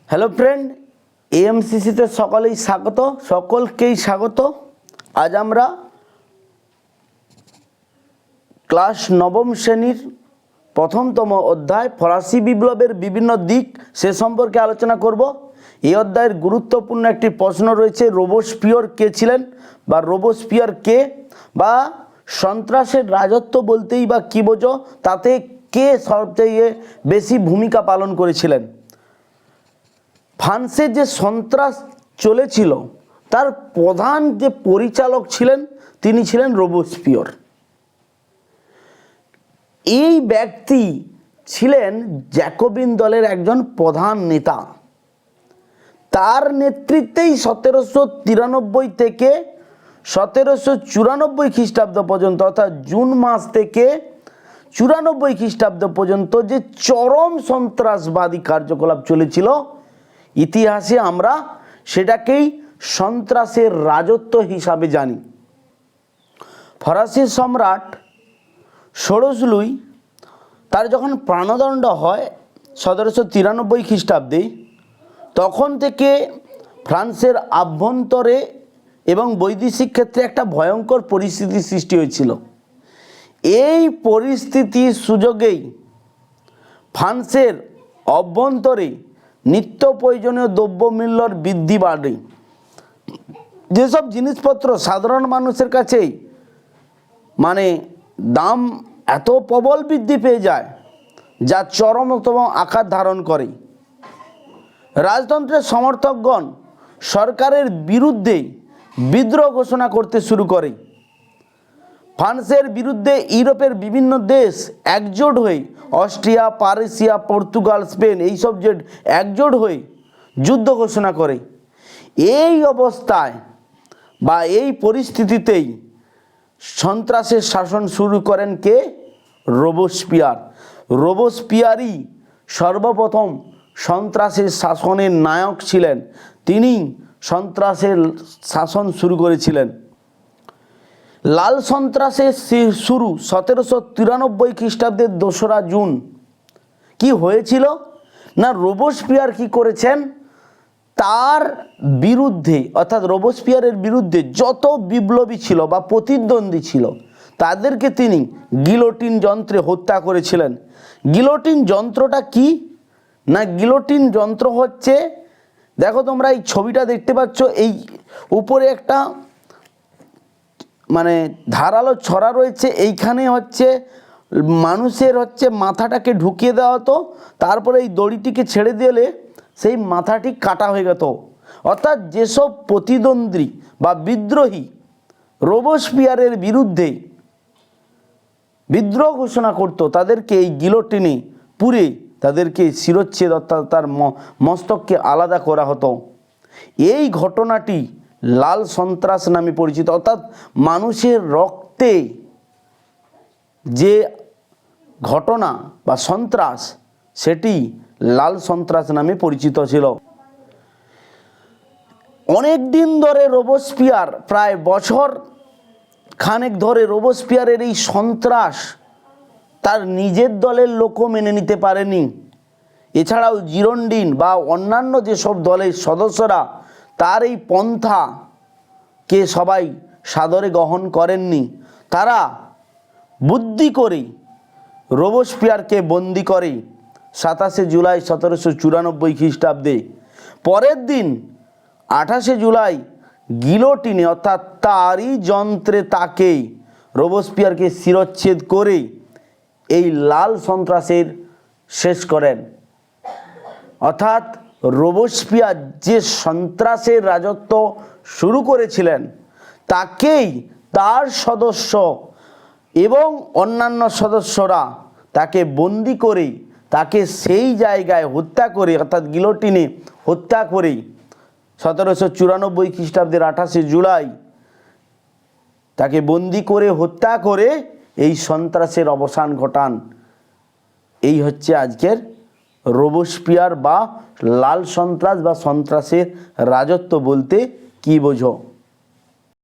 Hello friend, এএমসিসিতে সকলকেই স্বাগত। আজ আমরা ক্লাস নবম শ্রেণীর প্রথমতম অধ্যায় ফরাসি বিপ্লবের বিভিন্ন দিক সে সম্পর্কে আলোচনা করব। এই অধ্যায়ের গুরুত্বপূর্ণ একটি প্রশ্ন রয়েছে, রোবোস্পিয়র কে ছিলেন বা রোবোস্পিয়র কে, বা সন্ত্রাসের রাজত্ব বলতেই বা কী বোঝো, তাতে কে সবচেয়ে বেশি ভূমিকা পালন করেছিলেন। ফ্রান্সে যে সন্ত্রাস চলেছিল তার প্রধান যে পরিচালক ছিলেন তিনি ছিলেন রোবোস্পিয়র। এই ব্যক্তি ছিলেন জ্যাকোবিন দলের একজন প্রধান নেতা। তার নেতৃত্বেই 1793 থেকে 1794 খ্রিস্টাব্দ পর্যন্ত, অর্থাৎ জুন মাস থেকে 94 খ্রিস্টাব্দ পর্যন্ত যে চরম সন্ত্রাসবাদী কার্যকলাপ চলেছিল, ইতিহাসে আমরা সেটাকেই সন্ত্রাসের রাজত্ব হিসাবে জানি। ফরাসি সম্রাট ষোড়শ লুই তার যখন প্রাণদণ্ড হয় 1793 খ্রিস্টাব্দে, তখন থেকে ফ্রান্সের আভ্যন্তরে এবং বৈদেশিক ক্ষেত্রে একটা ভয়ঙ্কর পরিস্থিতি সৃষ্টি হয়েছিল। এই পরিস্থিতির সুযোগেই ফ্রান্সের অভ্যন্তরে নিত্য প্রয়োজনীয় দ্রব্যমূল্যর বৃদ্ধি বাড়ে। যেসব জিনিসপত্র সাধারণ মানুষের কাছে দাম এত প্রবল বৃদ্ধি পেয়ে যায় যা চরমতম আকার ধারণ করে। রাজতন্ত্রের সমর্থকগণ সরকারের বিরুদ্ধে বিদ্রোহ ঘোষণা করতে শুরু করে। ফ্রান্সের বিরুদ্ধে ইউরোপের বিভিন্ন দেশ একজোট হয়ে, অস্ট্রিয়া, পারস্যিয়া, পর্তুগাল, স্পেন, এইসব যে একজোট হয়ে যুদ্ধ ঘোষণা করে। এই অবস্থায় বা এই পরিস্থিতিতেই সন্ত্রাসের শাসন শুরু করেন কে? রোবোস্পিয়র। রোবোস্পিয়রই সর্বপ্রথম সন্ত্রাসের শাসনের নায়ক ছিলেন। তিনি সন্ত্রাসের শাসন শুরু করেছিলেন। লাল সন্ত্রাসের শুরু 1793 খ্রিস্টাব্দের 2রা জুন। কি হয়েছিল না, রোবোস্পিয়র কি করেছেন, তার বিরুদ্ধে অর্থাৎ রোবোস্পিয়রের বিরুদ্ধে যত বিপ্লবী ছিল বা প্রতিদ্বন্দ্বী ছিল তাদেরকে তিনি গিলোটিন যন্ত্রে হত্যা করেছিলেন। গিলোটিন যন্ত্রটা কি না, গিলোটিন যন্ত্র হচ্ছে, দেখো তোমরা এই ছবিটা দেখতে পাচ্ছ, এই উপরে একটা ধারালো ছড়া রয়েছে, এইখানে হচ্ছে মানুষের মাথাটাকে ঢুকিয়ে দেওয়া হতো, তারপরে এই দড়িটিকে ছেড়ে দিলে সেই মাথাটি কাটা হয়ে যেত। অর্থাৎ যেসব প্রতিদ্বন্দ্বী বা বিদ্রোহী রোবোস্পিয়রের বিরুদ্ধে বিদ্রোহ ঘোষণা করত তাদেরকে এই গিলোটিনে পুড়ে তাদেরকে শিরচ্ছেদ অর্থাৎ তার মস্তককে আলাদা করা হতো। এই ঘটনাটি লাল সন্ত্রাস নামে পরিচিত, অর্থাৎ মানুষের রক্তে যে ঘটনা বা সন্ত্রাস সেটি লাল সন্ত্রাস নামে পরিচিত ছিল। অনেক দিন ধরে রোবোস্পিয়র, প্রায় বছর খানেক ধরে রোবোস্পিয়রের এই সন্ত্রাস তার নিজের দলের লোকও মেনে নিতে পারেনি। এছাড়াও জিরোন্ডিন বা অন্যান্য যেসব দলের সদস্যরা তার এই পন্থাকে সবাই সাদরে গ্রহণ করেননি। তারা বুদ্ধি করে রোবোস্পিয়রকে বন্দি করে 27শে জুলাই 1794 খ্রিস্টাব্দে। পরের দিন 28শে জুলাই গিলোটিনে অর্থাৎ তারই যন্ত্রে তাকে রোবোস্পিয়রকে শিরচ্ছেদ করে এই লাল সন্ত্রাসের শেষ করেন। অর্থাৎ রোবোস্পিয়র যে সন্ত্রাসের রাজত্ব শুরু করেছিলেন তাকেই তার সদস্য এবং অন্যান্য সদস্যরা তাকে বন্দি করে তাকে সেই জায়গায় হত্যা করে, অর্থাৎ গিলোটিনে হত্যা করে 1794 খ্রিস্টাব্দের 28শে জুলাই তাকে বন্দি করে হত্যা করে এই সন্ত্রাসের অবসান ঘটান। এই হচ্ছে আজকের রোবোস্পিয়র বা লাল সন্ত্রাস বা সন্ত্রাসের রাজত্ব বলতে কি বোঝো।